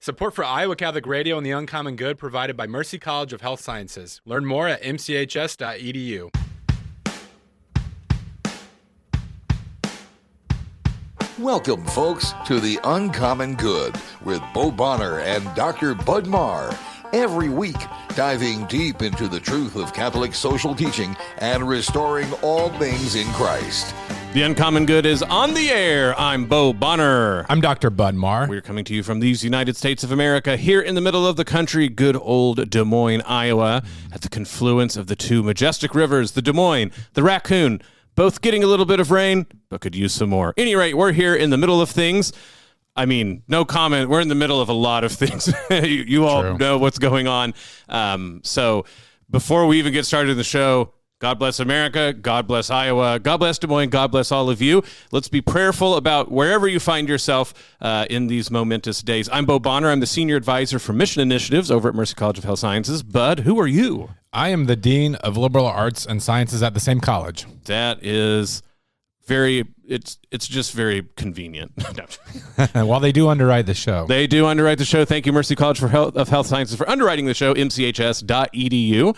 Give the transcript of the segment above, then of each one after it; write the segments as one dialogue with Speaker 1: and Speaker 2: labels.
Speaker 1: Support for Iowa Catholic Radio and the Uncommon Good provided by Mercy College of Health Sciences. Learn more at mchs.edu.
Speaker 2: Welcome, folks, to the Uncommon Good with Bo Bonner and Dr. Bud Marr. Every week, diving deep into the truth of Catholic social teaching and restoring all things in Christ.
Speaker 3: The Uncommon Good is on the air. I'm Bo Bonner.
Speaker 1: I'm Dr. Bud Marr.
Speaker 3: We're coming to you from these United States of America, here in the middle of the country, good old Des Moines, Iowa, at the confluence of the two majestic rivers, the Des Moines, the Raccoon, both getting a little bit of rain, but could use some more. At any rate, we're here in the middle of things. I mean, no comment. We're in the middle of a lot of things. you all know what's going on. So before we even get started in the show, God bless America. God bless Iowa. God bless Des Moines. God bless all of you. Let's be prayerful about wherever you find yourself in these momentous days. I'm Bo Bonner. I'm the Senior Advisor for Mission Initiatives over at Mercy College of Health Sciences. Bud, who are you?
Speaker 1: I am the Dean of Liberal Arts and Sciences at the same college.
Speaker 3: That is it's just very convenient.
Speaker 1: While they do underwrite the show.
Speaker 3: They do underwrite the show. Thank you, Mercy College of Health Sciences, for underwriting the show, mchs.edu.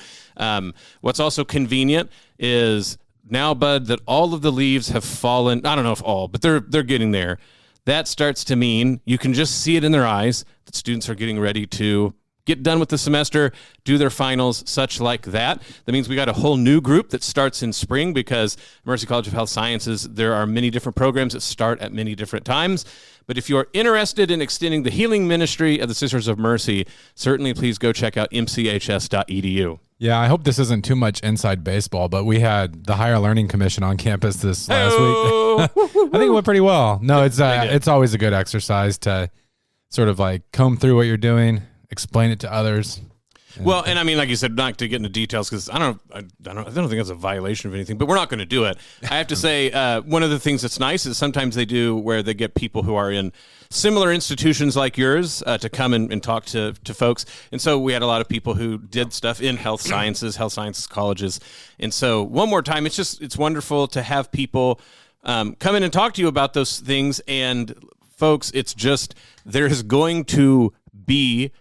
Speaker 3: What's also convenient is now, Bud, that all of the leaves have fallen. I don't know if all, but they're getting there. That starts to mean you can just see it in their eyes that students are getting ready to get done with the semester, do their finals, such like that. That means we got a whole new group that starts in spring because Mercy College of Health Sciences, there are many different programs that start at many different times. But if you are interested in extending the healing ministry of the Sisters of Mercy, certainly please go check out mchs.edu.
Speaker 1: Yeah, I hope this isn't too much inside baseball, but we had the Higher Learning Commission on campus this last week. I think it went pretty well. No, it's always a good exercise to sort of like comb through what you're doing, explain it to others.
Speaker 3: Well, and I mean, like you said, not to get into details because I don't think it's a violation of anything, but we're not going to do it. I have to say, one of the things that's nice is sometimes they do where they get people who are in similar institutions like yours to come and talk to folks. And so we had a lot of people who did stuff in health sciences colleges. And so one more time, it's wonderful to have people come in and talk to you about those things. And folks, there's going to be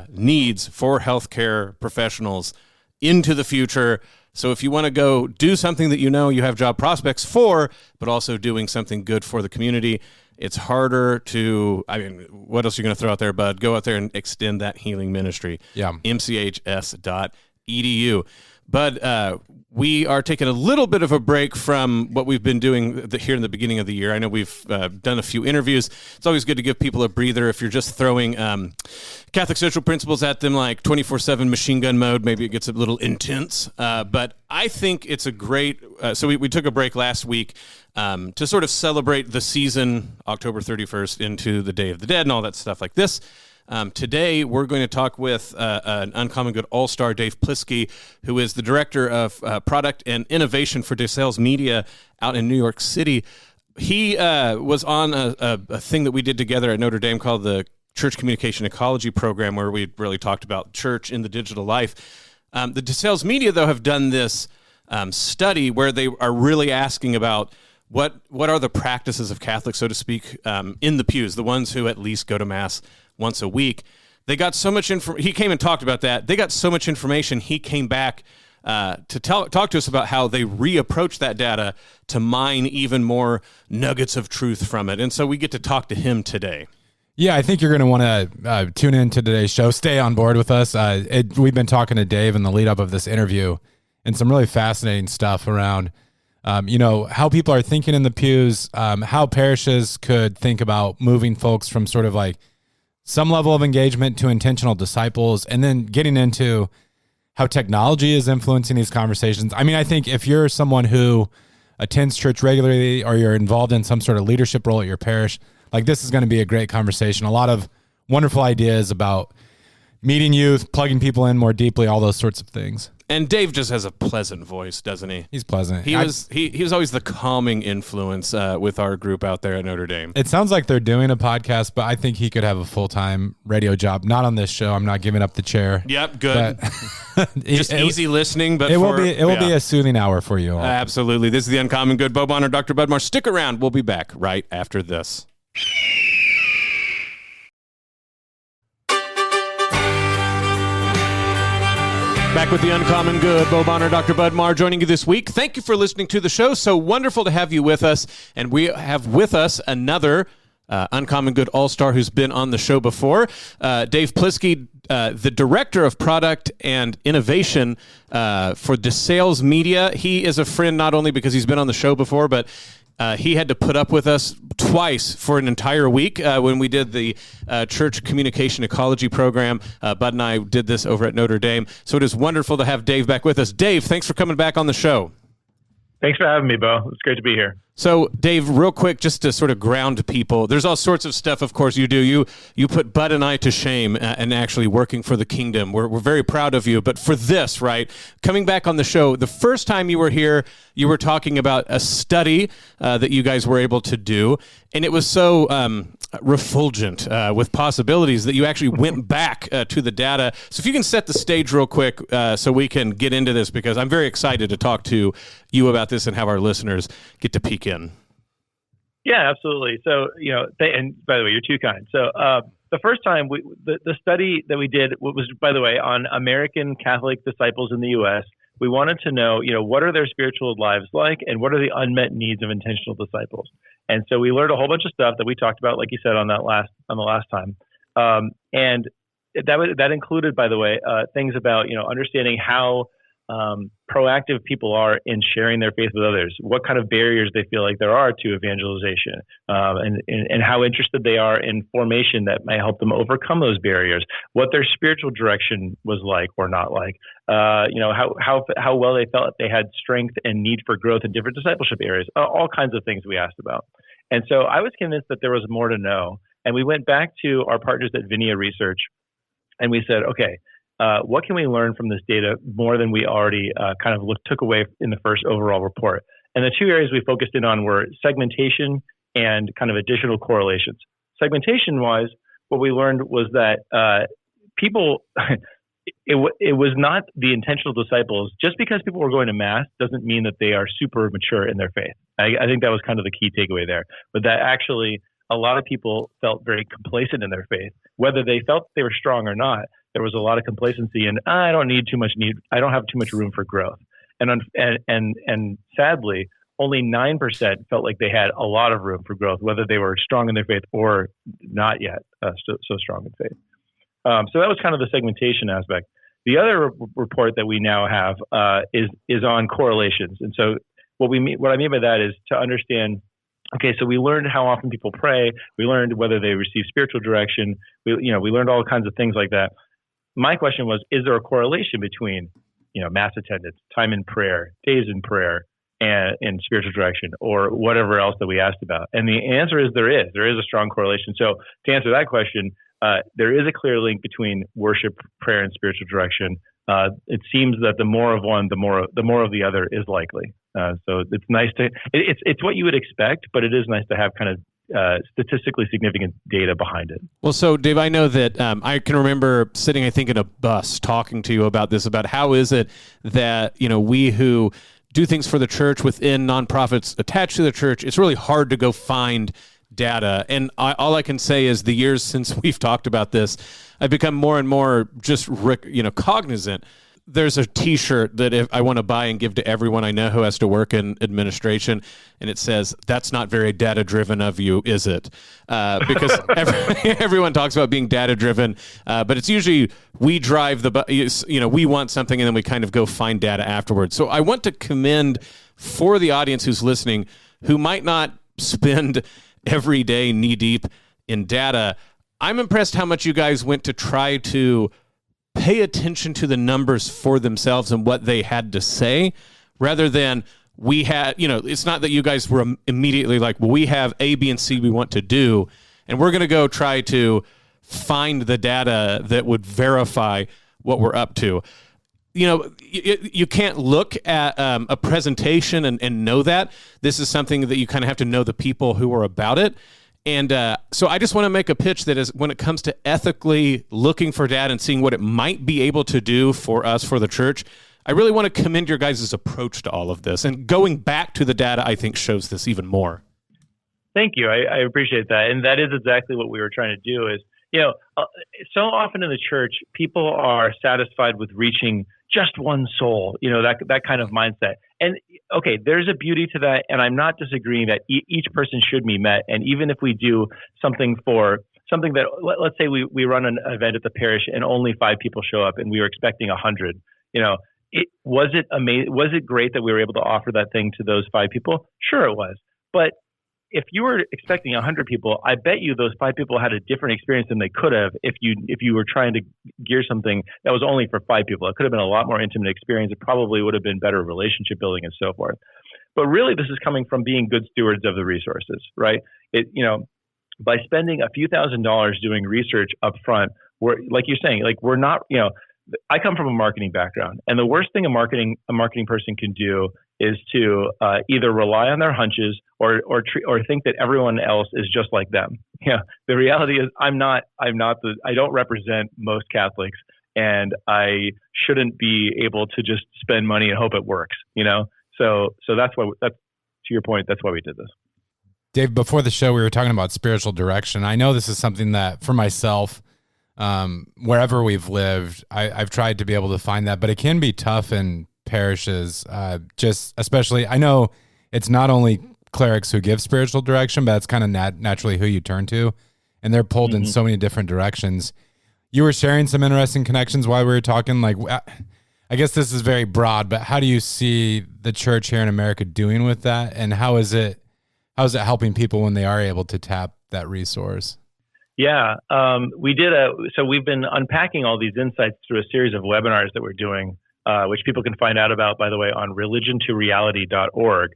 Speaker 3: needs for healthcare professionals into the future. So if you want to go do something that you know you have job prospects for, but also doing something good for the community, it's harder to, I mean, what else are you going to throw out there, bud? Go out there and extend that healing ministry. Yeah. mchs.edu. But we are taking a little bit of a break from what we've been doing here in the beginning of the year. I know we've done a few interviews. It's always good to give people a breather. If you're just throwing Catholic social principles at them like 24/7 machine gun mode, maybe it gets a little intense. But I think it's a great so we took a break last week to sort of celebrate the season, October 31st into the Day of the Dead and all that stuff like this. Today, we're going to talk with an Uncommon Good all-star, Dave Plisky, who is the Director of Product and Innovation for DeSales Media out in New York City. He was on a thing that we did together at Notre Dame called the Church Communication Ecology Program, where we really talked about church in the digital life. The DeSales Media, though, have done this study where they are really asking about what are the practices of Catholics, so to speak, in the pews, the ones who at least go to Mass once a week. They got so much he came and talked about that. They got so much information. He came back to talk to us about how they reapproach that data to mine even more nuggets of truth from it. And so we get to talk to him today.
Speaker 1: Yeah, I think you're going to want to tune in to today's show. Stay on board with us. We've been talking to Dave in the lead up of this interview and some really fascinating stuff around how people are thinking in the pews, how parishes could think about moving folks from sort of like some level of engagement to intentional disciples, and then getting into how technology is influencing these conversations. I mean, I think if you're someone who attends church regularly or you're involved in some sort of leadership role at your parish, like this is going to be a great conversation. A lot of wonderful ideas about meeting youth, plugging people in more deeply, all those sorts of things.
Speaker 3: And Dave just has a pleasant voice, doesn't he?
Speaker 1: He's pleasant.
Speaker 3: He was always the calming influence with our group out there at Notre Dame.
Speaker 1: It sounds like they're doing a podcast, but I think he could have a full-time radio job. Not on this show. I'm not giving up the chair.
Speaker 3: Yep, good. Just easy listening, but
Speaker 1: it will be a soothing hour for you all.
Speaker 3: Absolutely. This is the Uncommon Good. Bo Bonner, Dr. Bud Marr. Stick around. We'll be back right after this. Back with the Uncommon Good. Bo Bonner, Dr. Bud Marr joining you this week. Thank you for listening to the show. So wonderful to have you with us. And we have with us another Uncommon Good All-Star who's been on the show before. Dave Plisky, the Director of Product and Innovation for DeSales Media. He is a friend not only because he's been on the show before, but he had to put up with us twice for an entire week when we did the Church Communication Ecology program. Bud and I did this over at Notre Dame. So it is wonderful to have Dave back with us. Dave, thanks for coming back on the show.
Speaker 4: Thanks for having me, Bo. It's great to be here.
Speaker 3: So, Dave, real quick, just to sort of ground people, there's all sorts of stuff, of course, you do. You put Bud and I to shame and actually working for the kingdom. We're very proud of you. But for this, right, coming back on the show, the first time you were here, you were talking about a study that you guys were able to do, and it was so refulgent with possibilities that you actually went back to the data. So if you can set the stage real quick so we can get into this, because I'm very excited to talk to you about this and have our listeners get to peek in.
Speaker 4: Yeah, absolutely. So, and by the way, you're too kind. So the first time, the study that we did was, by the way, on American Catholic disciples in the U.S. We wanted to know, what are their spiritual lives like and what are the unmet needs of intentional disciples? And so we learned a whole bunch of stuff that we talked about, like you said, on the last time. And that included, by the way, things about, understanding how proactive people are in sharing their faith with others, what kind of barriers they feel like there are to evangelization, and how interested they are in formation that might help them overcome those barriers, what their spiritual direction was like or not like, how well they felt they had strength and need for growth in different discipleship areas, all kinds of things we asked about. And so I was convinced that there was more to know. And we went back to our partners at Vinia Research and we said, okay, what can we learn from this data more than we already took away in the first overall report? And the two areas we focused in on were segmentation and kind of additional correlations. Segmentation-wise, what we learned was that people, it was not the intentional disciples. Just because people were going to Mass doesn't mean that they are super mature in their faith. I think that was kind of the key takeaway there. But that actually, a lot of people felt very complacent in their faith. Whether they felt they were strong or not, there was a lot of complacency and I don't have too much room for growth. And sadly, only 9% felt like they had a lot of room for growth, whether they were strong in their faith or not yet so strong in faith. So that was kind of the segmentation aspect. The other report that we now have is on correlations. And so what I mean by that is to understand, okay, so we learned how often people pray. We learned whether they receive spiritual direction. We learned all kinds of things like that. My question was, is there a correlation between, Mass attendance, time in prayer, days in prayer, and spiritual direction, or whatever else that we asked about? And the answer is there is. There is a strong correlation. So to answer that question, there is a clear link between worship, prayer, and spiritual direction. It seems that the more of one, the more of the other is likely. So it's nice it's what you would expect, but it is nice to have kind of statistically significant data behind it.
Speaker 3: Well, so Dave, I know that I can remember sitting, I think, in a bus talking to you about this, about how is it that, we who do things for the church within nonprofits attached to the church, it's really hard to go find data. And all I can say is the years since we've talked about this, I've become more and more just, cognizant. There's a T-shirt that if I want to buy and give to everyone I know who has to work in administration, and it says, "That's not very data-driven of you, is it?" Because everyone talks about being data-driven, but it's usually we drive we want something, and then we kind of go find data afterwards. So I want to commend for the audience who's listening, who might not spend every day knee-deep in data. I'm impressed how much you guys went to try to pay attention to the numbers for themselves and what they had to say, rather than we had, it's not that you guys were immediately like, well, we have A, B, and C we want to do, and we're going to go try to find the data that would verify what we're up to. You can't look at a presentation and know that. This is something that you kind of have to know the people who are about it. And so I just want to make a pitch that is, when it comes to ethically looking for data and seeing what it might be able to do for us, for the church, I really want to commend your guys' approach to all of this. And going back to the data, I think, shows this even more.
Speaker 4: Thank you. I appreciate that. And that is exactly what we were trying to do is, so often in the church, people are satisfied with reaching, just one soul, that kind of mindset. And okay, there's a beauty to that. And I'm not disagreeing that each person should be met. And even if we do something that, let's say we run an event at the parish and only 5 people show up and we were expecting 100, was it amazing? Was it great that we were able to offer that thing to those 5 people? Sure, it was. But if you were expecting 100 people, I bet you those 5 people had a different experience than they could have if you were trying to gear something that was only for 5 people. It could have been a lot more intimate experience. It probably would have been better relationship building and so forth. But really, this is coming from being good stewards of the resources, right? By spending a few $1,000s doing research up front, like you're saying, we're not, I come from a marketing background, and the worst thing a marketing person can do is to either rely on their hunches or think that everyone else is just like them. The reality is I don't represent most Catholics, and I shouldn't be able to just spend money and hope it works. So that's to your point. That's why we did this.
Speaker 1: Dave, before the show, we were talking about spiritual direction. I know this is something that for myself, wherever we've lived, I've tried to be able to find that, but it can be tough in parishes. Just especially, I know it's not only clerics who give spiritual direction, but it's kind of naturally who you turn to, and they're pulled in so many different directions. You were sharing some interesting connections while we were talking. I guess this is very broad, but how do you see the church here in America doing with that, and how is it helping people when they are able to tap that resource?
Speaker 4: Yeah, so we've been unpacking all these insights through a series of webinars that we're doing, which people can find out about, by the way, on religiontoreality.org.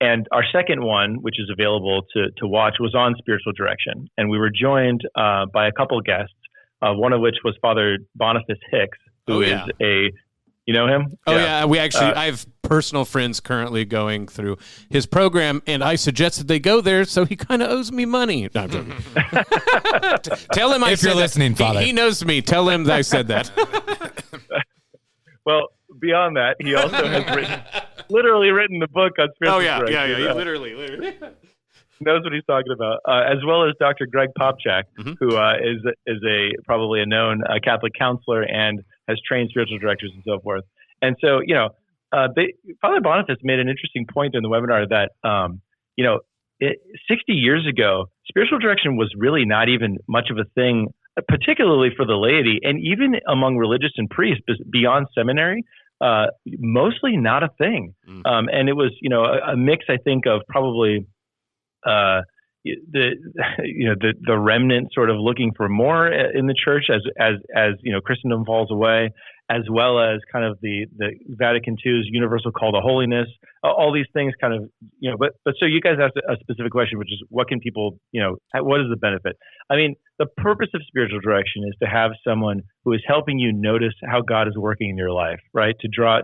Speaker 4: And our second one, which is available to watch, was on spiritual direction. And we were joined by a couple guests, one of which was Father Boniface Hicks, who is you know him?
Speaker 3: Oh, yeah. We actually, I have personal friends currently going through his program, and I suggested they go there, so he kind of owes me money. No, I'm joking. Tell him I said that.
Speaker 1: If you're listening, Father.
Speaker 3: He knows me. Tell him that I said that.
Speaker 4: Well, beyond that, he also has literally written the book on spiritual direction.
Speaker 3: Yeah. He literally.
Speaker 4: knows what he's talking about, as well as Dr. Greg Popchak, who is probably a known Catholic counselor and has trained spiritual directors and so forth. And so, Father Boniface made an interesting point in the webinar that, 60 years ago, spiritual direction was really not even much of a thing, particularly for the laity, and even among religious and priests beyond seminary, mostly not a thing. And it was, a mix, I think, of probably the remnant sort of looking for more in the church as Christendom falls away, as well as kind of the Vatican II's universal call to holiness, all these things kind of, but so you guys asked a specific question, which is what can people, what is the benefit? I mean, the purpose of spiritual direction is to have someone who is helping you notice how God is working in your life, right? To draw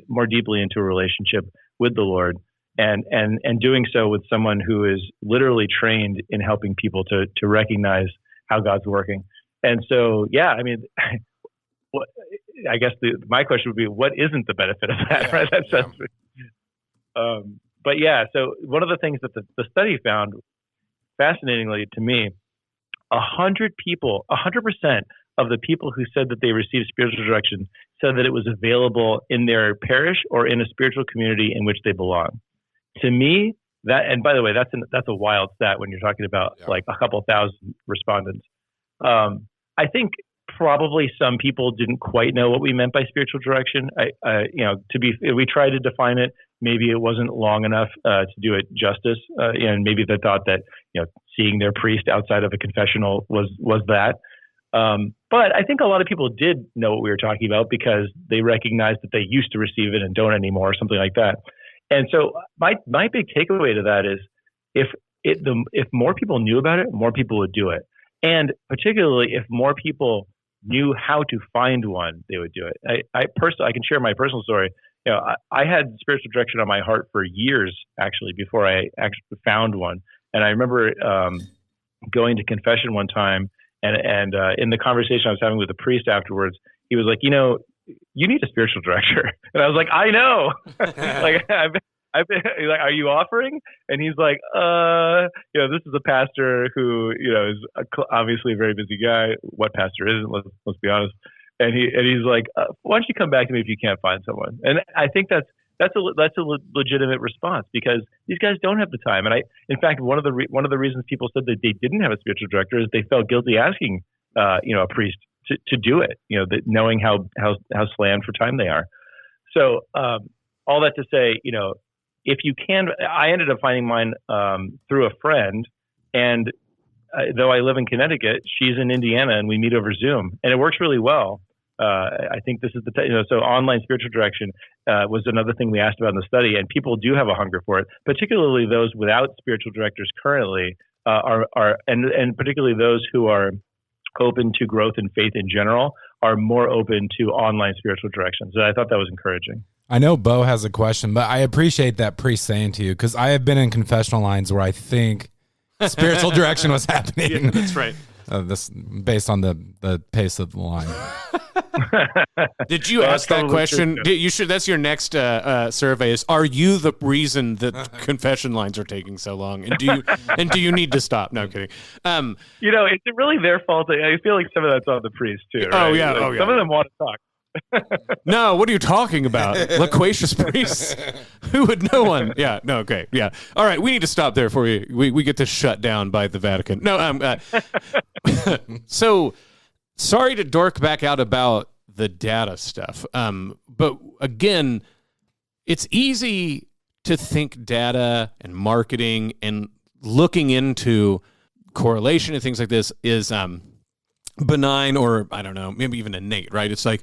Speaker 4: more deeply into a relationship with the Lord. And doing so with someone who is literally trained in helping people to recognize how God's working. And so, yeah, I mean, I guess my question would be, what isn't the benefit of that? Right? But yeah, so one of the things that the study found, fascinatingly to me, 100% of the people who said that they received spiritual direction said that it was available in their parish or in a spiritual community in which they belong. To me, that, and by the way, that's a wild stat when you're talking about like a couple thousand respondents. I think probably some people didn't quite know what we meant by spiritual direction. We tried to define it. Maybe it wasn't long enough to do it justice, and maybe they thought that seeing their priest outside of a confessional was that. But I think a lot of people did know what we were talking about because they recognized that they used to receive it and don't anymore, or something like that. And so my big takeaway to that is if more people knew about it, more people would do it. And particularly if more people knew how to find one, they would do it. I can share my personal story. I had spiritual direction on my heart for years, actually, before I actually found one. And I remember going to confession one time, and in the conversation I was having with the priest afterwards, he was like, you need a spiritual director. And I was like, I know. Like, I've been like, are you offering? And he's like, this is a pastor who, is obviously a very busy guy. What pastor isn't? Let's be honest. And he's like, why don't you come back to me if you can't find someone? And I think that's a legitimate response, because these guys don't have the time. And in fact, one of the reasons people said that they didn't have a spiritual director is they felt guilty asking, a priest to do it, knowing how slammed for time they are. So all that to say, if you can, I ended up finding mine through a friend, and though I live in Connecticut, she's in Indiana, and we meet over Zoom, and it works really well. I think this is so online spiritual direction was another thing we asked about in the study, and people do have a hunger for it, particularly those without spiritual directors currently, and particularly those who are open to growth in faith in general are more open to online spiritual direction. So I thought that was encouraging.
Speaker 1: I know Bo has a question, but I appreciate that priest saying to you, because I have been in confessional lines where I think spiritual direction was happening.
Speaker 3: Yeah, that's right.
Speaker 1: This based on the pace of the line.
Speaker 3: Did you ask that question? You should. That's your next survey. Is, are you the reason that confession lines are taking so long? And do you need to stop? No, I'm kidding.
Speaker 4: Is it really their fault? I feel like some of that's on the priest too. Right?
Speaker 3: Oh yeah.
Speaker 4: Some of them want to talk.
Speaker 3: No, what are you talking about? Loquacious priests? Who would know one? Yeah, no, okay, yeah. All right, we need to stop there before we get this shut down by the Vatican. No, so sorry to dork back out about the data stuff. But again, it's easy to think data and marketing and looking into correlation and things like this is benign, or I don't know, maybe even innate, right? It's like,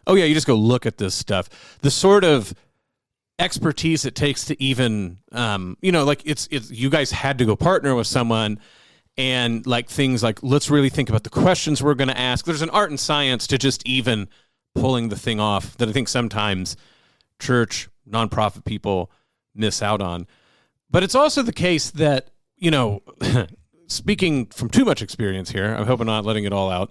Speaker 3: oh yeah, you just go look at this stuff. The sort of expertise it takes to even, like it's you guys had to go partner with someone, and like things like, let's really think about the questions we're going to ask. There's an art and science to just even pulling the thing off that I think sometimes church, nonprofit people miss out on. But it's also the case that, speaking from too much experience here, I hope I'm not letting it all out.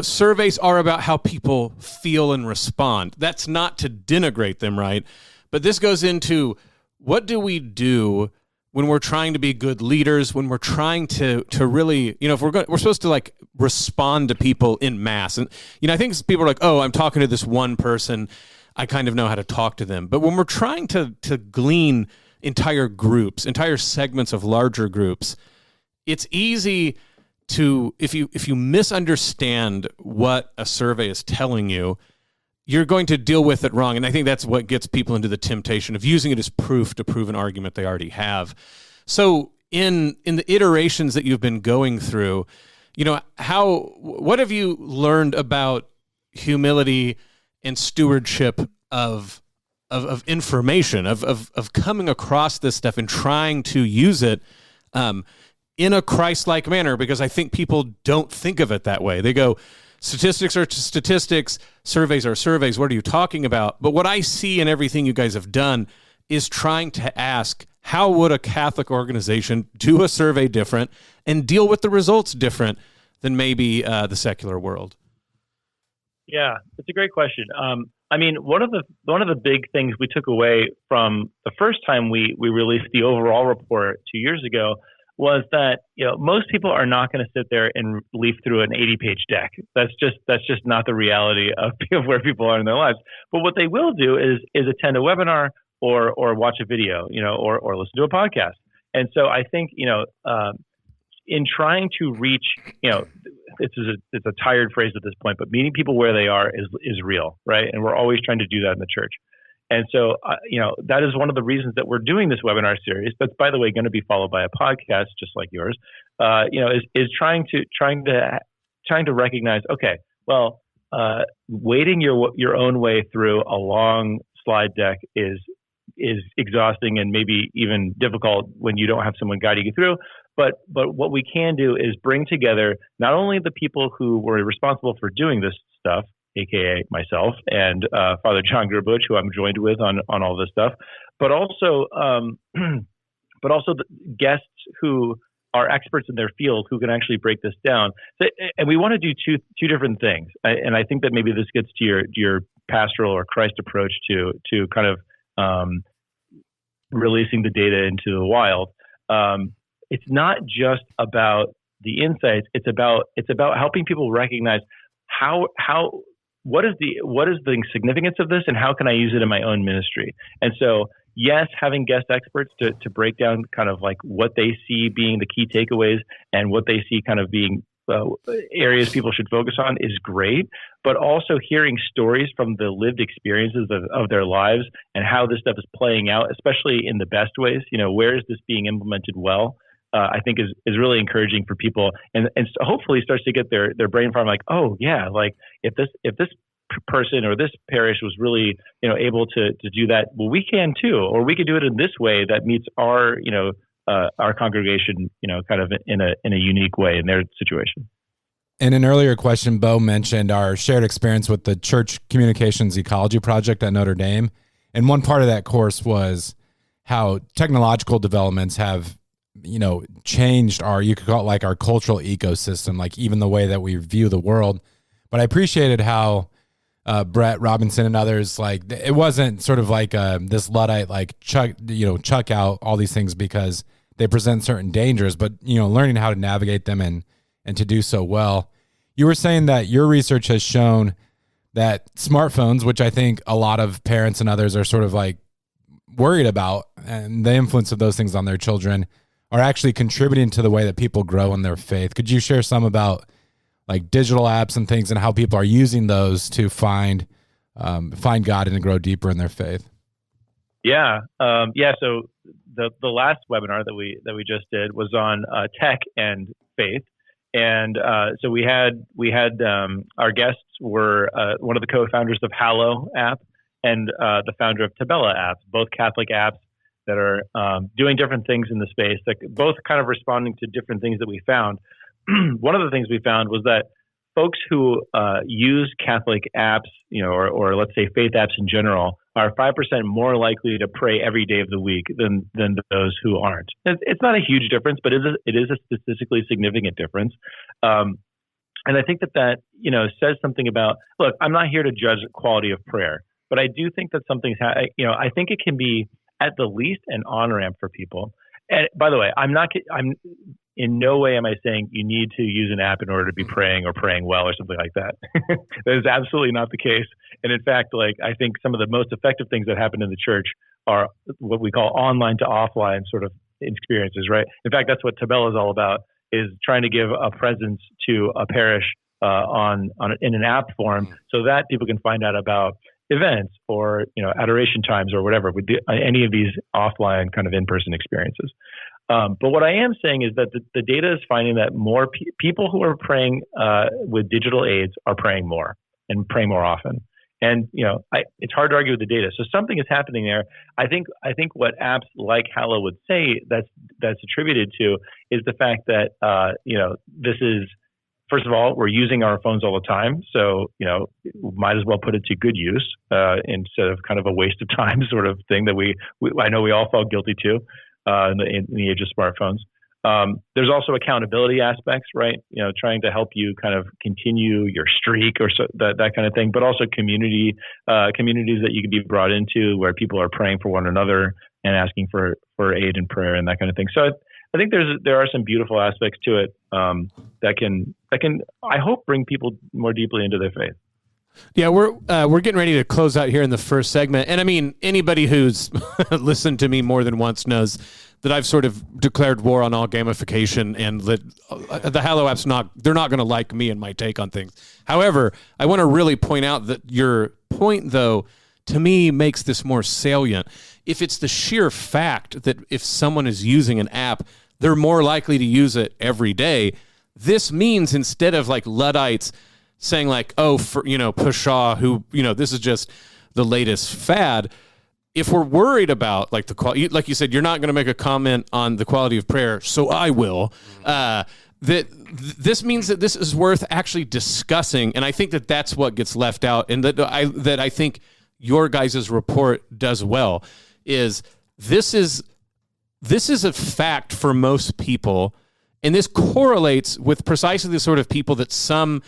Speaker 3: Surveys are about how people feel and respond. That's not to denigrate them, right? But this goes into, what do we do when we're trying to be good leaders, when we're trying to really, if we're supposed to like respond to people in mass. And, I think people are like, oh, I'm talking to this one person, I kind of know how to talk to them. But when we're trying to glean entire groups, entire segments of larger groups, it's easy to, if you misunderstand what a survey is telling you, you're going to deal with it wrong. And I think that's what gets people into the temptation of using it as proof to prove an argument they already have. So in the iterations that you've been going through, what have you learned about humility and stewardship of information, of coming across this stuff and trying to use it in a Christ-like manner? Because I think people don't think of it that way. They go, statistics are statistics, surveys are surveys, what are you talking about? But what I see in everything you guys have done is trying to ask, how would a Catholic organization do a survey different and deal with the results different than maybe the secular world?
Speaker 4: Yeah, it's a great question. One of the big things we took away from the first time we released the overall report 2 years ago was that most people are not going to sit there and leaf through an 80-page deck. That's just not the reality of where people are in their lives. But what they will do is attend a webinar or watch a video, or listen to a podcast. And so I think in trying to reach, it's a tired phrase at this point, but meeting people where they are is real, right? And we're always trying to do that in the church. And so, that is one of the reasons that we're doing this webinar series. That's, by the way, going to be followed by a podcast just like yours. Is trying to recognize, okay, well, wading your own way through a long slide deck is exhausting and maybe even difficult when you don't have someone guiding you through. But what we can do is bring together not only the people who were responsible for doing this stuff, aka myself and Father John Gerbuch, who I'm joined with on all this stuff, but also the guests who are experts in their field who can actually break this down. So, and we want to do two different things. And I think that maybe this gets to your pastoral or Christ approach to kind of releasing the data into the wild. It's not just about the insights. It's about helping people recognize how what is the significance of this, and how can I use it in my own ministry? And so, yes, having guest experts to break down kind of like what they see being the key takeaways and what they see kind of being areas people should focus on is great, but also hearing stories from the lived experiences of their lives and how this stuff is playing out, especially in the best ways. Where is this being implemented well? I think is really encouraging for people, and hopefully starts to get their brain farm like, oh yeah, like if this person or this parish was really able to do that, well, we can too, or we could do it in this way that meets our congregation kind of in a unique way in their situation.
Speaker 1: In an earlier question, Bo mentioned our shared experience with the Church Communications Ecology Project at Notre Dame, and one part of that course was how technological developments have changed you could call it like our cultural ecosystem, like even the way that we view the world. But I appreciated how Brett Robinson and others, like, it wasn't sort of like this Luddite, like chuck out all these things because they present certain dangers, but learning how to navigate them and to do so well. You were saying that your research has shown that smartphones, which I think a lot of parents and others are sort of like worried about, and the influence of those things on their children, are actually contributing to the way that people grow in their faith. Could you share some about like digital apps and things and how people are using those to find God and to grow deeper in their faith?
Speaker 4: Yeah. So the last webinar that we just did was on tech and faith. And so we had our guests were one of the co-founders of Hallow app and the founder of Tabella app, both Catholic apps that are doing different things in the space, that both kind of responding to different things that we found. One of the things we found was that folks who use Catholic apps, or let's say faith apps in general, are 5% more likely to pray every day of the week than those who aren't. It's not a huge difference, but it is a statistically significant difference. And I think that says something about, look, I'm not here to judge the quality of prayer, but I do think that something's, I think it can be at the least an on-ramp for people. And by the way, I'm in no way am I saying you need to use an app in order to be praying or praying well or something like that. That is absolutely not the case. And in fact, I think some of the most effective things that happen in the church are what we call online to offline sort of experiences, right? In fact, that's what Tabella is all about, is trying to give a presence to a parish in an app form so that people can find out about events or adoration times or whatever with any of these offline kind of in-person experiences. But what I am saying is that the data is finding that more people who are praying with digital aids are praying more and praying more often. And it's hard to argue with the data. So something is happening there. I think what apps like Hallow would say that's attributed to is the fact that this is, first of all, we're using our phones all the time, so might as well put it to good use instead of kind of a waste of time sort of thing that I know we all felt guilty to in the age of smartphones. There's also accountability aspects, right? Trying to help you kind of continue your streak or that kind of thing, but also communities that you can be brought into where people are praying for one another and asking for aid and prayer and that kind of thing. So I think there are some beautiful aspects to it that can I hope bring people more deeply into their faith.
Speaker 3: Yeah, we're getting ready to close out here in the first segment, and I mean anybody who's listened to me more than once knows that I've sort of declared war on all gamification, and that the Hallow app's they're not going to like me and my take on things. However, I want to really point out that your point, though, to me makes this more salient. If it's the sheer fact that if someone is using an app, they're more likely to use it every day. This means instead of like Luddites saying like, oh, for Pshaw, who this is just the latest fad. If we're worried about like the quality, like you said, you're not going to make a comment on the quality of prayer, so I will. This means that this is worth actually discussing, and I think that that's what gets left out, and that I think your guys' report does well. Is this is a fact for most people, and this correlates with precisely the sort of people that some,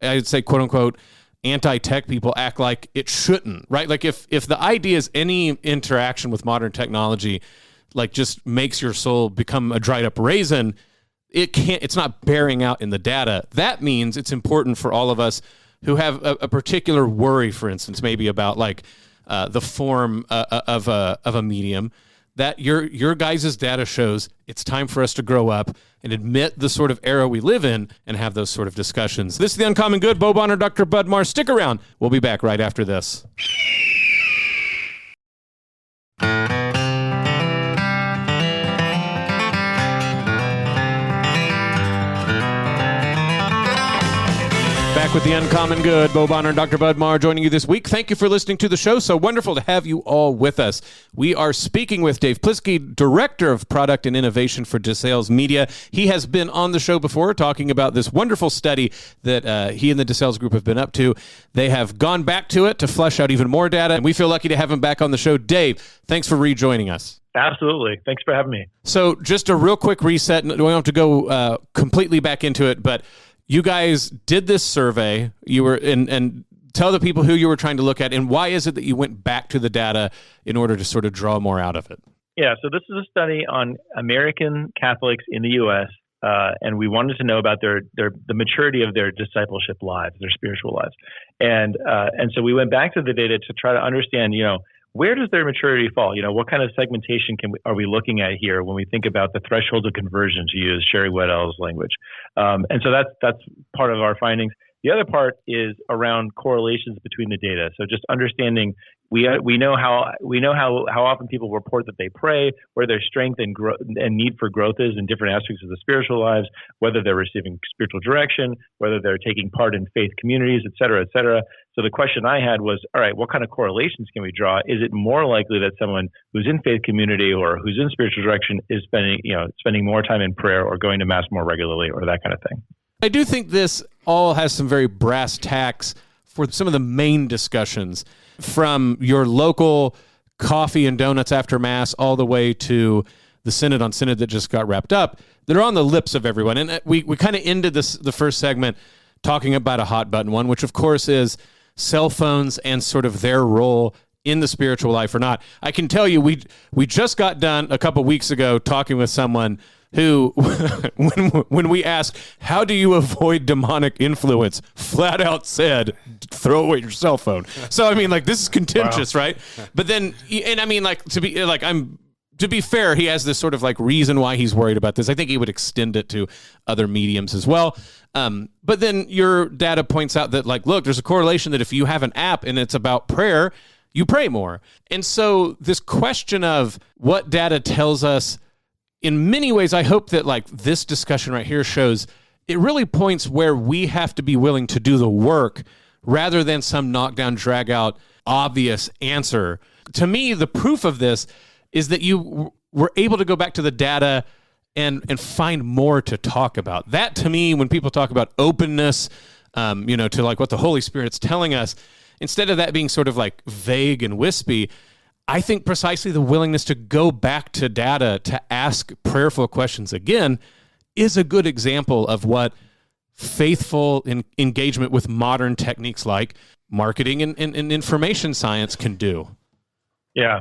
Speaker 3: I'd say, quote unquote, anti-tech people act like it shouldn't, right? Like if the idea is any interaction with modern technology, like just makes your soul become a dried up raisin, it's not bearing out in the data. That means it's important for all of us who have a particular worry, for instance, maybe about like the form of a medium, that your guys' data shows it's time for us to grow up and admit the sort of era we live in and have those sort of discussions. This is The Uncommon Good. Bo Bonner, Dr. Bud Marr. Stick around. We'll be back right after this. Back with The Uncommon Good. Bo Bonner and Dr. Bud Marr joining you this week. Thank you for listening to the show. So wonderful to have you all with us. We are speaking with Dave Plisky, Director of Product and Innovation for DeSales Media. He has been on the show before talking about this wonderful study that he and the DeSales group have been up to. They have gone back to it to flesh out even more data, and we feel lucky to have him back on the show. Dave, thanks for rejoining us.
Speaker 4: Absolutely. Thanks for having me.
Speaker 3: So just a real quick reset. We don't have to go completely back into it, but you guys did this survey. You were and tell the people who you were trying to look at, and why is it that you went back to the data in order to sort of draw more out of it?
Speaker 4: Yeah, so this is a study on American Catholics in the U.S., and we wanted to know about the maturity of their discipleship lives, their spiritual lives, and so we went back to the data to try to understand, where does their maturity fall? What kind of segmentation are we looking at here when we think about the thresholds of conversion, to use Sherry Waddle's language? And so that's part of our findings. The other part is around correlations between the data. So just understanding, we know how often people report that they pray, where their strength and need for growth is in different aspects of the spiritual lives, whether they're receiving spiritual direction, whether they're taking part in faith communities, et cetera, et cetera. So the question I had was, all right, what kind of correlations can we draw? Is it more likely that someone who's in faith community or who's in spiritual direction is spending more time in prayer or going to mass more regularly or that kind of thing?
Speaker 3: I do think this all has some very brass tacks for some of the main discussions, from your local coffee and donuts after Mass all the way to the Synod on Synod that just got wrapped up. They're on the lips of everyone. And we kind of ended the first segment talking about a hot button one, which of course is cell phones and sort of their role in the spiritual life or not. I can tell you, we just got done a couple weeks ago talking with someone who, when we asked, how do you avoid demonic influence, flat out said, throw away your cell phone. So, I mean, like, this is contentious, wow. Right? But then, and I mean, like, to be fair, he has this sort of like reason why he's worried about this. I think he would extend it to other mediums as well. But then your data points out that, like, look, there's a correlation that if you have an app and it's about prayer, you pray more. And so this question of what data tells us, in many ways, I hope that like this discussion right here shows it really points where we have to be willing to do the work rather than some knockdown, drag out, obvious answer. To me, the proof of this is that you were able to go back to the data and find more to talk about. That, to me, when people talk about openness, to like what the Holy Spirit's telling us, instead of that being sort of like vague and wispy, I think precisely the willingness to go back to data to ask prayerful questions again is a good example of what faithful engagement with modern techniques like marketing and information science can do. Yeah.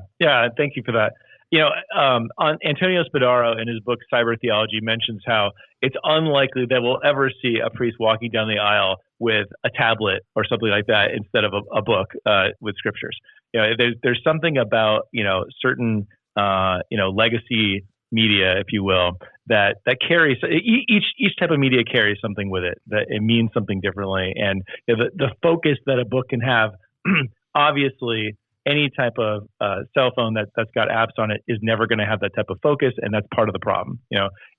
Speaker 4: Thank you for that. On Antonio Spadaro in his book Cyber Theology mentions how it's unlikely that we'll ever see a priest walking down the aisle with a tablet or something like that instead of a book with scriptures. There's something about certain legacy media, if you will, that carries each type of media carries something with it, that it means something differently, and the focus that a book can have. Obviously, any type of cell phone that's got apps on it is never going to have that type of focus, and that's part of the problem.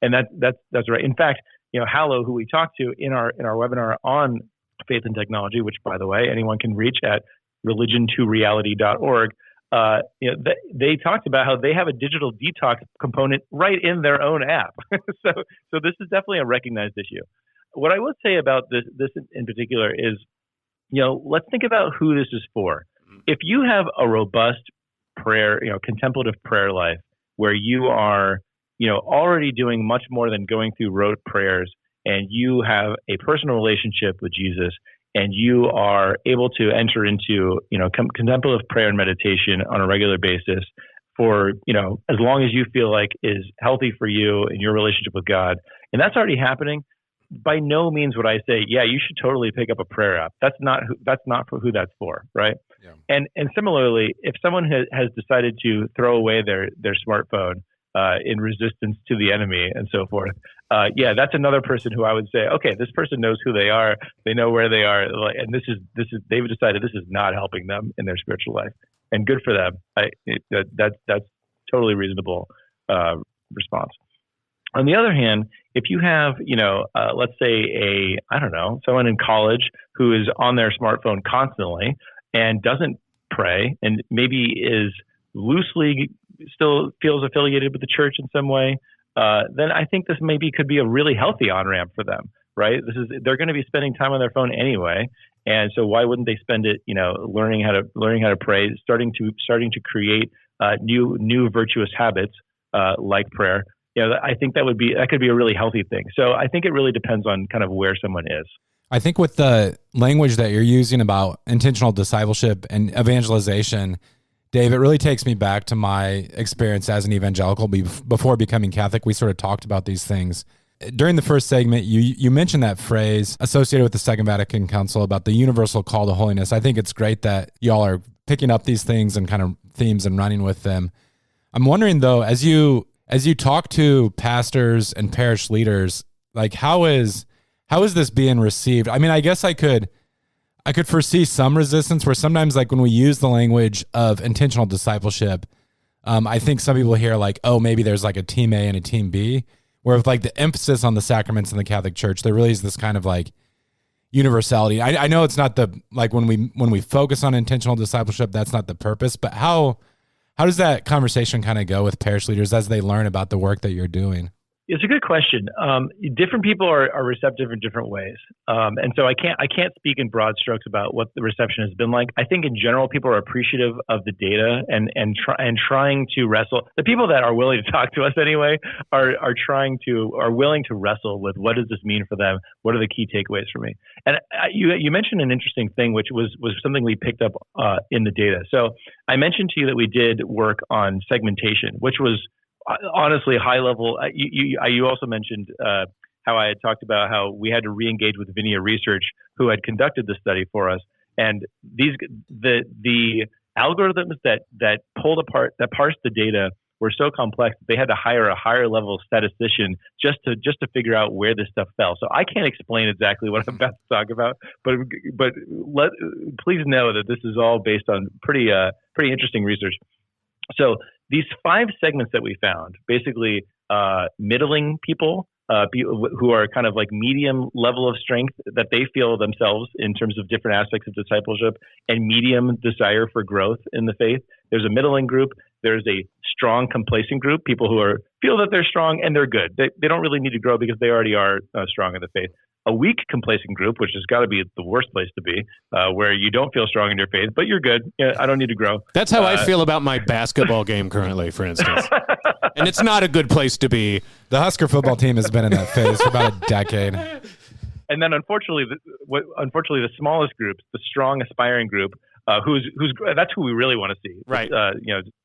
Speaker 4: And that's right. In fact, Hallow, who we talked to in our webinar on faith and technology, which, by the way, anyone can reach at religiontoreality.org. They talked about how they have a digital detox component right in their own app. So this is definitely a recognized issue. What I would say about this in particular is, let's think about who this is for. If you have a robust prayer, contemplative prayer life where you are, already doing much more than going through rote prayers, and you have a personal relationship with Jesus, and you are able to enter into, contemplative prayer and meditation on a regular basis for, as long as you feel like is healthy for you and your relationship with God, and that's already happening, by no means would I say, yeah, you should totally pick up a prayer app. That's not who that's for, right? Yeah. And similarly, if someone has decided to throw away their smartphone in resistance to the enemy and so forth, yeah, that's another person who I would say, okay, this person knows who they are, they know where they are, and this is they've decided this is not helping them in their spiritual life, and good for them. That's totally reasonable response. On the other hand, if you have, let's say someone in college who is on their smartphone constantly and doesn't pray and maybe is loosely still feels affiliated with the church in some way, then I think this maybe could be a really healthy on-ramp for them, right? They're going to be spending time on their phone anyway. And so why wouldn't they spend it, learning how to pray, starting to create new virtuous habits like prayer. I think that could be a really healthy thing. So I think it really depends on kind of where someone is.
Speaker 1: I think with the language that you're using about intentional discipleship and evangelization, Dave, it really takes me back to my experience as an evangelical before becoming Catholic. We sort of talked about these things. During the first segment, you mentioned that phrase associated with the Second Vatican Council about the universal call to holiness. I think it's great that y'all are picking up these things and kind of themes and running with them. I'm wondering, though, as you talk to pastors and parish leaders, like how is this being received? I mean, I guess I could foresee some resistance where sometimes, like when we use the language of intentional discipleship, I think some people hear like, oh, maybe there's like a team A and a team B, where with like the emphasis on the sacraments in the Catholic Church, there really is this kind of like universality. I know it's not like when we focus on intentional discipleship, that's not the purpose, but how does that conversation kind of go with parish leaders as they learn about the work that you're doing?
Speaker 4: It's a good question. Different people are receptive in different ways, and so I can't speak in broad strokes about what the reception has been like. I think in general, people are appreciative of the data and trying to wrestle. The people that are willing to talk to us anyway are willing to wrestle with what does this mean for them? What are the key takeaways for me? And you mentioned an interesting thing, which was something we picked up in the data. So I mentioned to you that we did work on segmentation, which was honestly high level. You also mentioned how I had talked about how we had to re-engage with Vinia Research, who had conducted the study for us, and the algorithms that pulled apart, that parsed the data, were so complex that they had to hire a higher level statistician just to figure out where this stuff fell. So I can't explain exactly what I'm about to talk about, but please know that this is all based on pretty interesting research. So these 5 segments that we found, basically middling people who are kind of like medium level of strength that they feel themselves in terms of different aspects of discipleship, and medium desire for growth in the faith. There's a middling group. There's a strong complacent group, people who feel that they're strong and they're good. They don't really need to grow because they already are strong in the faith. A weak complacent group, which has got to be the worst place to be, where you don't feel strong in your faith, but you're good. Yeah, I don't need to grow.
Speaker 3: That's how I feel about my basketball game currently, for instance. And it's not a good place to be.
Speaker 1: The Husker football team has been in that phase for about a decade.
Speaker 4: And then, unfortunately, the smallest group, the strong aspiring group, that's who we really want to see.
Speaker 3: Right.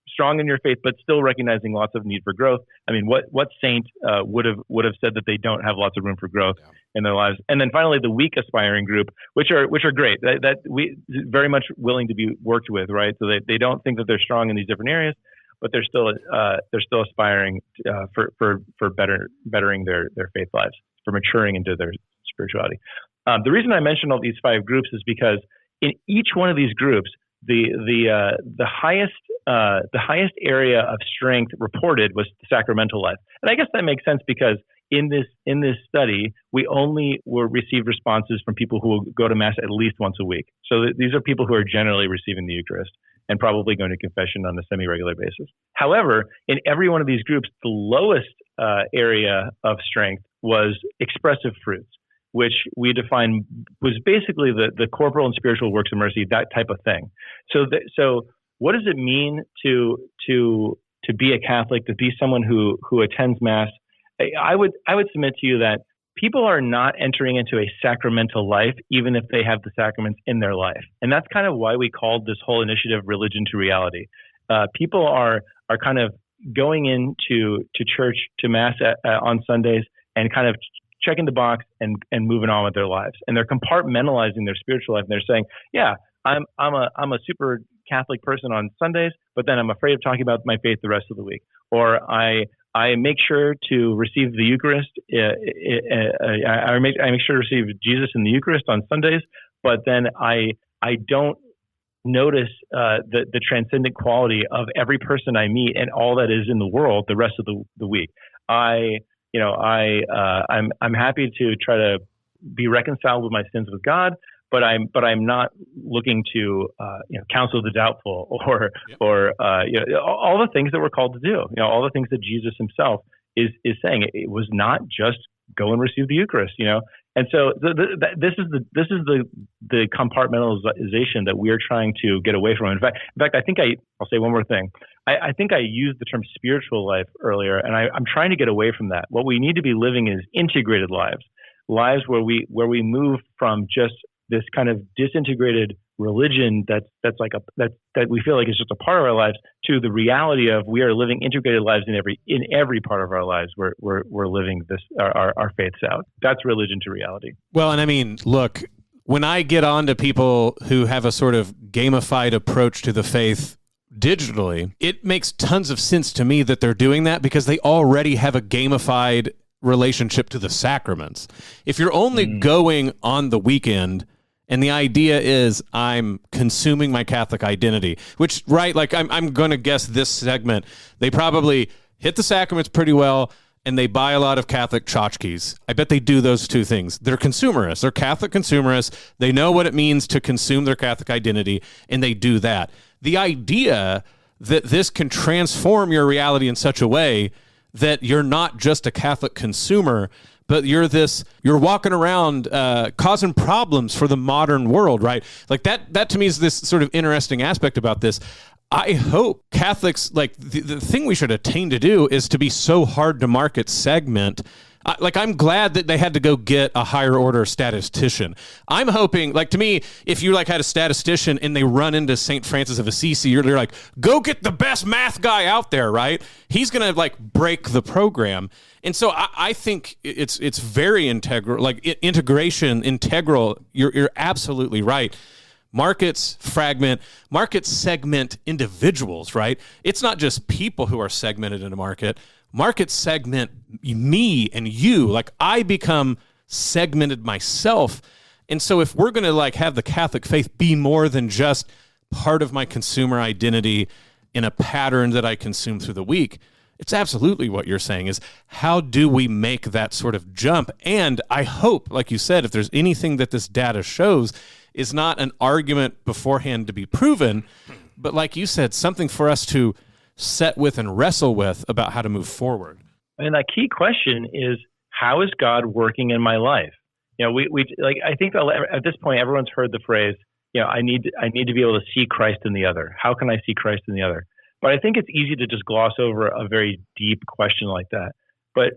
Speaker 4: Strong in your faith, but still recognizing lots of need for growth. I mean, what saint would have said that they don't have lots of room for growth in their lives? And then finally, the weak aspiring group, which are great, that we very much willing to be worked with, right? So they don't think that they're strong in these different areas, but they're still aspiring for bettering their faith lives, for maturing into their spirituality. The reason I mentioned all these 5 groups is because in each one of these groups, the highest area of strength reported was the sacramental life, and I guess that makes sense because in this study we only received responses from people who will go to Mass at least once a week. So these are people who are generally receiving the Eucharist and probably going to confession on a semi-regular basis. However, in every one of these groups, the lowest area of strength was expressive fruits, which we define was basically the corporal and spiritual works of mercy, that type of thing. So what does it mean to be a Catholic, to be someone who attends Mass? I would submit to you that people are not entering into a sacramental life, even if they have the sacraments in their life. And that's kind of why we called this whole initiative Religion to Reality. People are kind of going into church, to Mass on Sundays, and kind of checking the box and moving on with their lives. And they're compartmentalizing their spiritual life. And they're saying, yeah, I'm a super Catholic person on Sundays, but then I'm afraid of talking about my faith the rest of the week. Or I make sure to receive the Eucharist. I make sure to receive Jesus in the Eucharist on Sundays, but then I don't notice the transcendent quality of every person I meet and all that is in the world the rest of the week. I'm happy to try to be reconciled with my sins with God, but I'm not looking to counsel the doubtful or all the things that we're called to do. All the things that Jesus himself is saying. It was not just go and receive the Eucharist. And so this is the compartmentalization that we're trying to get away from. In fact, I think I'll say one more thing. I think I used the term spiritual life earlier, and I'm trying to get away from that. What we need to be living is integrated lives where we move from just this kind of disintegrated religion that we feel like is just a part of our lives to the reality of we are living integrated lives in every part of our lives. We're living our faiths out. That's religion to reality.
Speaker 3: Well, and I mean, look, when I get on to people who have a sort of gamified approach to the faith digitally, it makes tons of sense to me that they're doing that because they already have a gamified relationship to the sacraments. If you're only going on the weekend and the idea is I'm consuming my Catholic identity, which, right, like I'm going to guess this segment, they probably hit the sacraments pretty well and they buy a lot of Catholic tchotchkes. I bet they do those two things. They're consumerists. They're Catholic consumerists. They know what it means to consume their Catholic identity, and they do that. The idea that this can transform your reality in such a way that you're not just a Catholic consumer, but you're walking around causing problems for the modern world, right? Like that to me is this sort of interesting aspect about this. I hope Catholics, like the thing we should attain to do is to be so hard to market segment. I'm glad that they had to go get a higher order statistician. I'm hoping, like, to me, if you had a statistician and they run into St. Francis of Assisi, you're like, go get the best math guy out there, right? He's going to break the program. And so I think it's very integral, integral. You're absolutely right. Markets segment individuals, right? It's not just people who are segmented in a market. Markets segment me and you. Like, I become segmented myself. And so if we're going to have the Catholic faith be more than just part of my consumer identity in a pattern that I consume through the week, it's absolutely what you're saying is how do we make that sort of jump? And I hope, like you said, if there's anything that this data shows, is not an argument beforehand to be proven, but like you said, something for us to set with and wrestle with about how to move forward.
Speaker 4: And the key question is, how is God working in my life? I think at this point, everyone's heard the phrase, I need to be able to see Christ in the other. How can I see Christ in the other? But I think it's easy to just gloss over a very deep question like that. But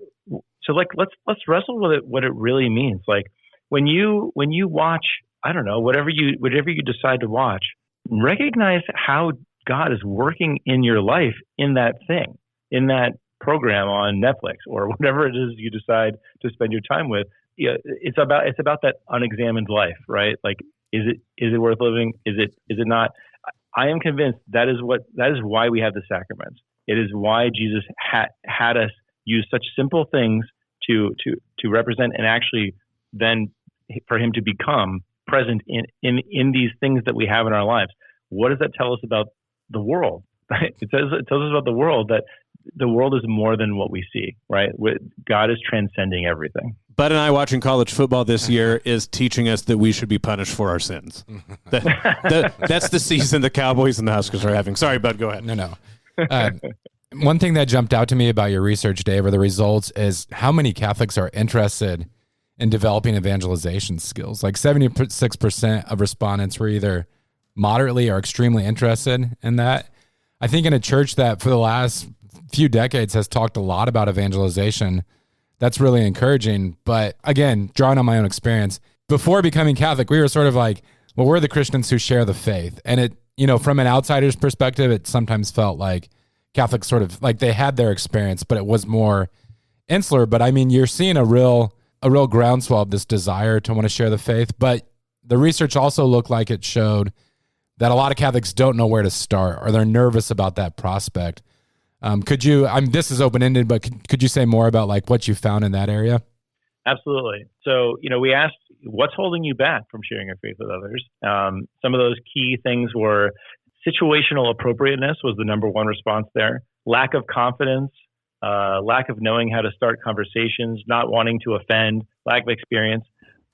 Speaker 4: so let's wrestle with it, what it really means. Like when you watch, I don't know, whatever you decide to watch, recognize how God is working in your life in that thing, in that program on Netflix or whatever it is you decide to spend your time with. It's about that unexamined life, right? Like, is it worth living? Is it not? I am convinced that is why we have the sacraments. It is why Jesus had us use such simple things to represent and actually then for him to become present in these things that we have in our lives. What does that tell us about the world? It tells us about the world, that the world is more than what we see, right? God is transcending everything.
Speaker 3: Bud and I watching college football this year is teaching us that we should be punished for our sins. That's the season the Cowboys and the Huskers are having. Sorry, Bud, go ahead.
Speaker 1: No. One thing that jumped out to me about your research, Dave, or the results, is how many Catholics are interested in developing evangelization skills. Like 76% of respondents were either moderately or extremely interested in that. I think in a church that for the last few decades has talked a lot about evangelization, that's really encouraging. But again, drawing on my own experience, before becoming Catholic, we were sort of like, well, we're the Christians who share the faith. And it, from an outsider's perspective, it sometimes felt like Catholics sort of like they had their experience, but it was more insular. But I mean, you're seeing a real a real groundswell of this desire to want to share the faith, but the research also looked like it showed that a lot of Catholics don't know where to start, or they're nervous about that prospect. This is open-ended, but could you say more about like what you found in that area?
Speaker 4: Absolutely. So, we asked, what's holding you back from sharing your faith with others? Some of those key things were situational appropriateness was the number one response there. Lack of confidence, lack of knowing how to start conversations, not wanting to offend, lack of experience.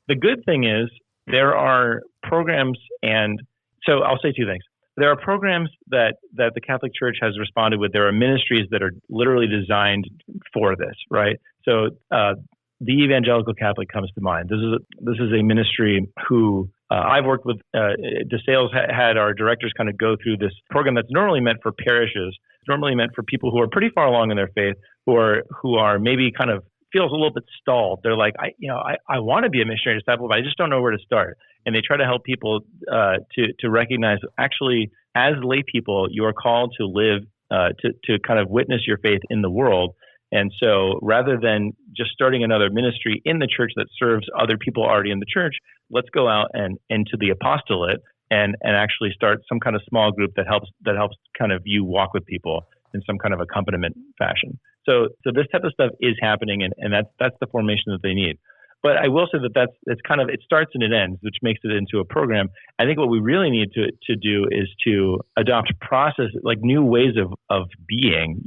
Speaker 4: The good thing is there are programs, and so I'll say two things. There are programs that the Catholic Church has responded with. There are ministries that are literally designed for this, right? So the Evangelical Catholic comes to mind. This is a ministry who I've worked with. DeSales had our directors kind of go through this program that's normally meant for parishes, normally meant for people who are pretty far along in their faith, who are maybe kind of feels a little bit stalled. They're like, I want to be a missionary disciple, but I just don't know where to start. And they try to help people to recognize, actually, as lay people, you are called to live, to kind of witness your faith in the world. And so rather than just starting another ministry in the church that serves other people already in the church, let's go out and into the apostolate and actually start some kind of small group that helps kind of you walk with people in some kind of accompaniment fashion. So this type of stuff is happening, and that's the formation that they need. But I will say that it starts and it ends, which makes it into a program. I think what we really need to do is to adopt process, like new ways of being.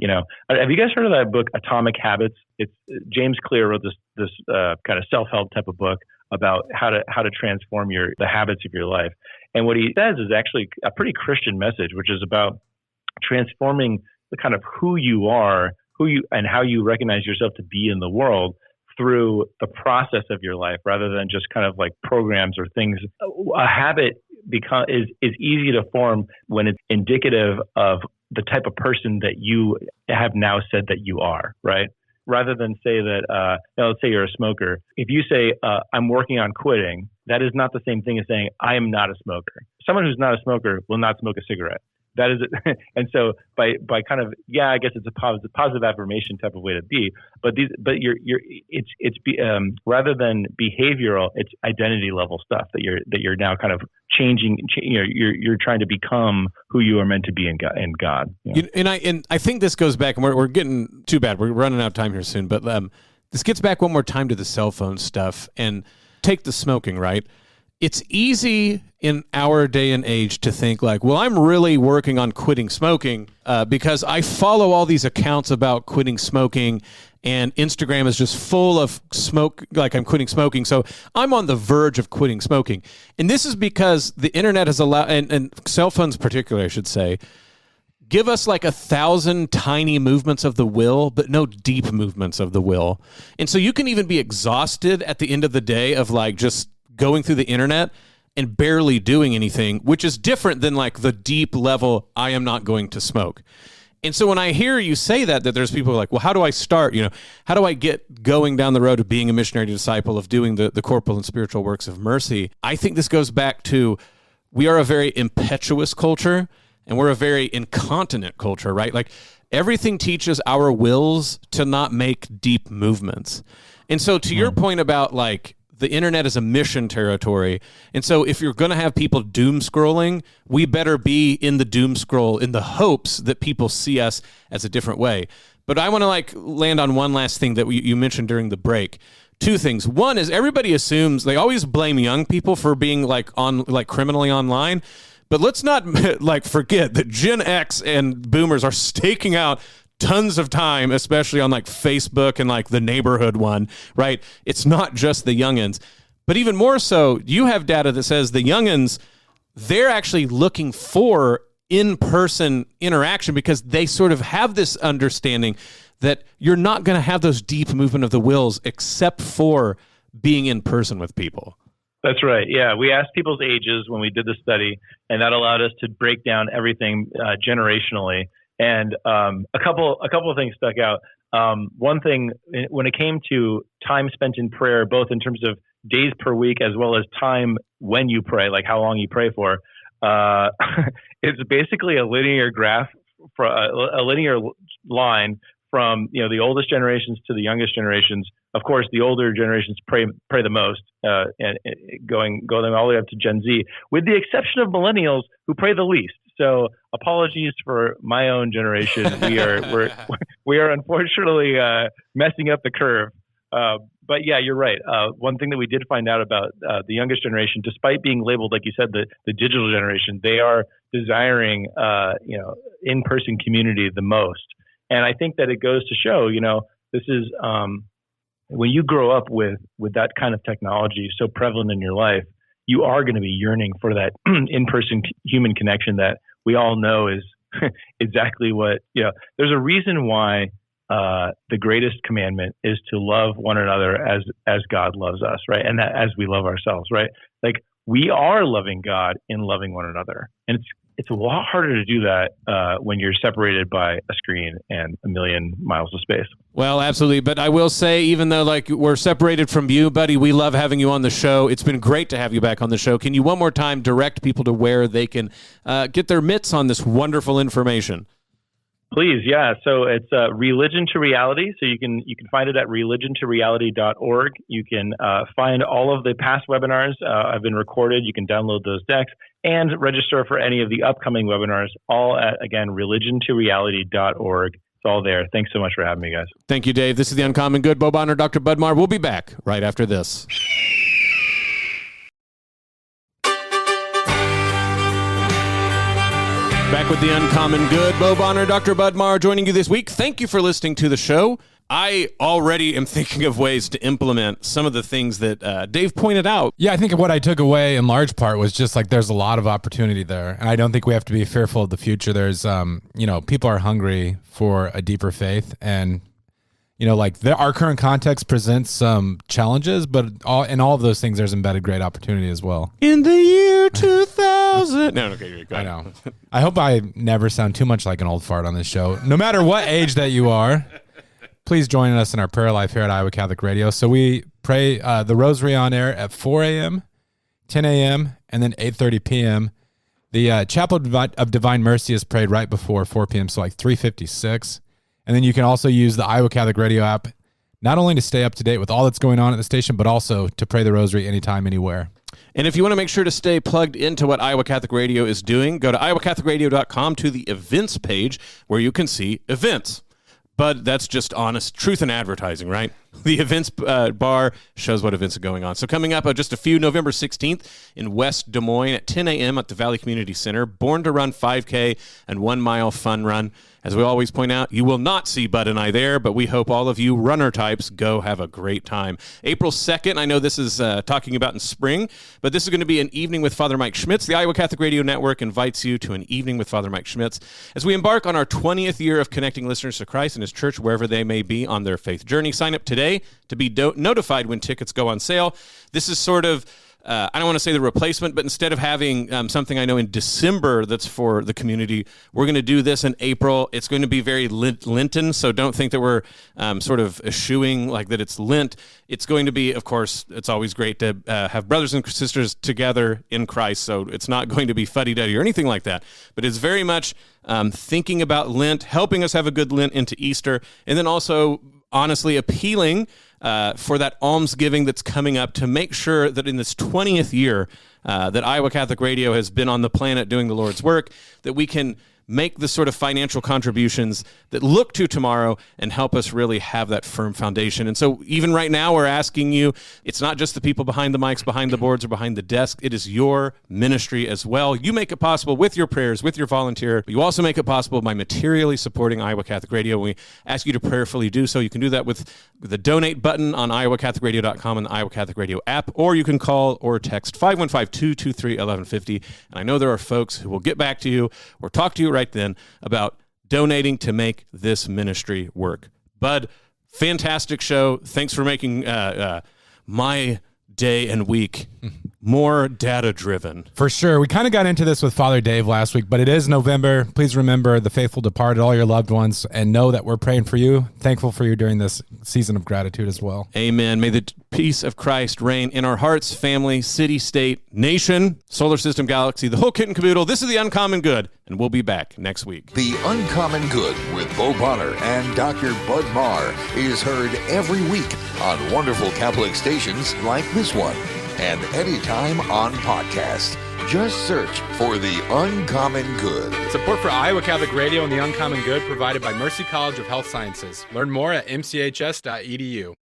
Speaker 4: Have you guys heard of that book, Atomic Habits? It's James Clear wrote this kind of self-help type of book about how to transform the habits of your life. And what he says is actually a pretty Christian message, which is about transforming the kind of who you are, and how you recognize yourself to be in the world through the process of your life, rather than just kind of like programs or things. A habit is easy to form when it's indicative of the type of person that you have now said that you are, right? Rather than say that, let's say you're a smoker. If you say, I'm working on quitting, that is not the same thing as saying, I am not a smoker. Someone who's not a smoker will not smoke a cigarette. That is it. And so by kind of, I guess it's a positive affirmation type of way to be, but rather than behavioral, it's identity level stuff that you're now kind of changing. You're trying to become who you are meant to be in God.
Speaker 3: And I think this goes back, and we're getting too bad. We're running out of time here soon, but this gets back one more time to the cell phone stuff, and take the smoking, right? It's easy in our day and age to think like, well, I'm really working on quitting smoking because I follow all these accounts about quitting smoking, and Instagram is just full of smoke, like I'm quitting smoking. So I'm on the verge of quitting smoking. And this is because the internet has allowed, and cell phones particularly, I should say, give us like 1,000 tiny movements of the will, but no deep movements of the will. And so you can even be exhausted at the end of the day of like just going through the internet and barely doing anything, which is different than like the deep level, I am not going to smoke. And so when I hear you say that there's people like, well, how do I start? How do I get going down the road of being a missionary disciple, of doing the corporal and spiritual works of mercy? I think this goes back to, we are a very impetuous culture, and we're a very incontinent culture, right? Like everything teaches our wills to not make deep movements. And so to your point about like, the internet is a mission territory. And so if you're going to have people doom scrolling, we better be in the doom scroll in the hopes that people see us as a different way. But I want to like land on one last thing that you mentioned during the break. Two things. One is everybody assumes, they always blame young people for being like criminally online. But let's not like forget that Gen X and boomers are staking out tons of time, especially on like Facebook and like the neighborhood one, right? It's not just the youngins, but even more so, you have data that says the youngins, they're actually looking for in-person interaction because they sort of have this understanding that you're not going to have those deep movement of the wills except for being in person with people.
Speaker 4: That's right. Yeah. We asked people's ages when we did the study, and that allowed us to break down everything generationally. And a couple of things stuck out. One thing, when it came to time spent in prayer, both in terms of days per week as well as time when you pray, like how long you pray for, it's basically a linear graph, for a linear line from the oldest generations to the youngest generations. Of course, the older generations pray the most, and going all the way up to Gen Z, with the exception of millennials who pray the least. So apologies for my own generation. We are unfortunately messing up the curve. But yeah, you're right. One thing that we did find out about the youngest generation, despite being labeled, like you said, the digital generation, they are desiring in-person community the most. And I think that it goes to show, this is when you grow up with that kind of technology so prevalent in your life, you are going to be yearning for that in-person human connection that we all know is exactly what, there's a reason why the greatest commandment is to love one another as God loves us, right? And that as we love ourselves, right? Like we are loving God in loving one another. And it's a lot harder to do that when you're separated by a screen and a million miles of space.
Speaker 3: Well, absolutely. But I will say, even though we're separated from you, buddy, we love having you on the show. It's been great to have you back on the show. Can you one more time direct people to where they can get their mitts on this wonderful information?
Speaker 4: Please, yeah. So it's Religion to Reality. So you can find it at religiontoreality.org. You can find all of the past webinars have been recorded. You can download those decks and register for any of the upcoming webinars, all at, again, religiontoreality.org. It's all there. Thanks so much for having me, guys.
Speaker 3: Thank you, Dave. This is The Uncommon Good. Bo Bonner, Dr. Bud Marr. We'll be back right after this. Back with The Uncommon Good. Bo Bonner, Dr. Bud Marr joining you this week. Thank you for listening to the show. I already am thinking of ways to implement some of the things that Dave pointed out.
Speaker 1: Yeah, I think what I took away in large part was just there's a lot of opportunity there. And I don't think we have to be fearful of the future. There's, people are hungry for a deeper faith. And, our current context presents some challenges, but in all of those things, there's embedded great opportunity as well.
Speaker 3: In the year 2000. No, okay, go ahead.
Speaker 1: I know. I hope I never sound too much like an old fart on this show. No matter what age that you are, please join us in our prayer life here at Iowa Catholic Radio. So we pray the Rosary on air at 4 a.m., 10 a.m., and then 8:30 p.m. The Chapel of Divine Mercy is prayed right before 4 p.m., so 3:56. And then you can also use the Iowa Catholic Radio app, not only to stay up to date with all that's going on at the station, but also to pray the Rosary anytime, anywhere.
Speaker 3: And if you want to make sure to stay plugged into what Iowa Catholic Radio is doing, go to iowacatholicradio.com to the events page where you can see events. But that's just honest truth in advertising, right? The events bar shows what events are going on. So coming up, just a few, November 16th in West Des Moines at 10 a.m. at the Valley Community Center, Born to Run 5K and 1 mile fun run. As we always point out, you will not see Bud and I there, but we hope all of you runner types go have a great time. April 2nd, I know this is talking about in spring, but this is going to be an evening with Father Mike Schmitz. The Iowa Catholic Radio Network invites you to an evening with Father Mike Schmitz as we embark on our 20th year of connecting listeners to Christ and His church wherever they may be on their faith journey. Sign up today to be notified when tickets go on sale. This is sort of I don't want to say the replacement, but instead of having something I know in December that's for the community, we're going to do this in April. It's going to be very Lenten, so don't think that we're sort of eschewing like that it's Lent. It's going to be, of course, it's always great to have brothers and sisters together in Christ, so it's not going to be fuddy-duddy or anything like that, but it's very much thinking about Lent, helping us have a good Lent into Easter, and then also honestly appealing for that almsgiving that's coming up to make sure that in this 20th year that Iowa Catholic Radio has been on the planet doing the Lord's work, that we can make the sort of financial contributions that look to tomorrow and help us really have that firm foundation. And so even right now, we're asking you, it's not just the people behind the mics, behind the boards, or behind the desk. It is your ministry as well. You make it possible with your prayers, with your volunteer. But you also make it possible by materially supporting Iowa Catholic Radio. We ask you to prayerfully do so. You can do that with the donate button on iowacatholicradio.com and the Iowa Catholic Radio app, or you can call or text 515-223-1150. And I know there are folks who will get back to you or talk to you right then about donating to make this ministry work. Bud, fantastic show. Thanks for making my day and week more data-driven.
Speaker 1: For sure. We kind of got into this with Father Dave last week, but it is November. Please remember the faithful departed, all your loved ones, and know that we're praying for you, thankful for you during this season of gratitude as well.
Speaker 3: Amen. May the peace of Christ reign in our hearts, family, city, state, nation, solar system, galaxy, the whole kit and caboodle. This is The Uncommon Good, and we'll be back next week.
Speaker 2: The Uncommon Good with Bo Bonner and Dr. Bud Marr is heard every week on wonderful Catholic stations like this one, and anytime on podcast. Just search for The Uncommon Good.
Speaker 1: Support for Iowa Catholic Radio and The Uncommon Good provided by Mercy College of Health Sciences. Learn more at mchs.edu.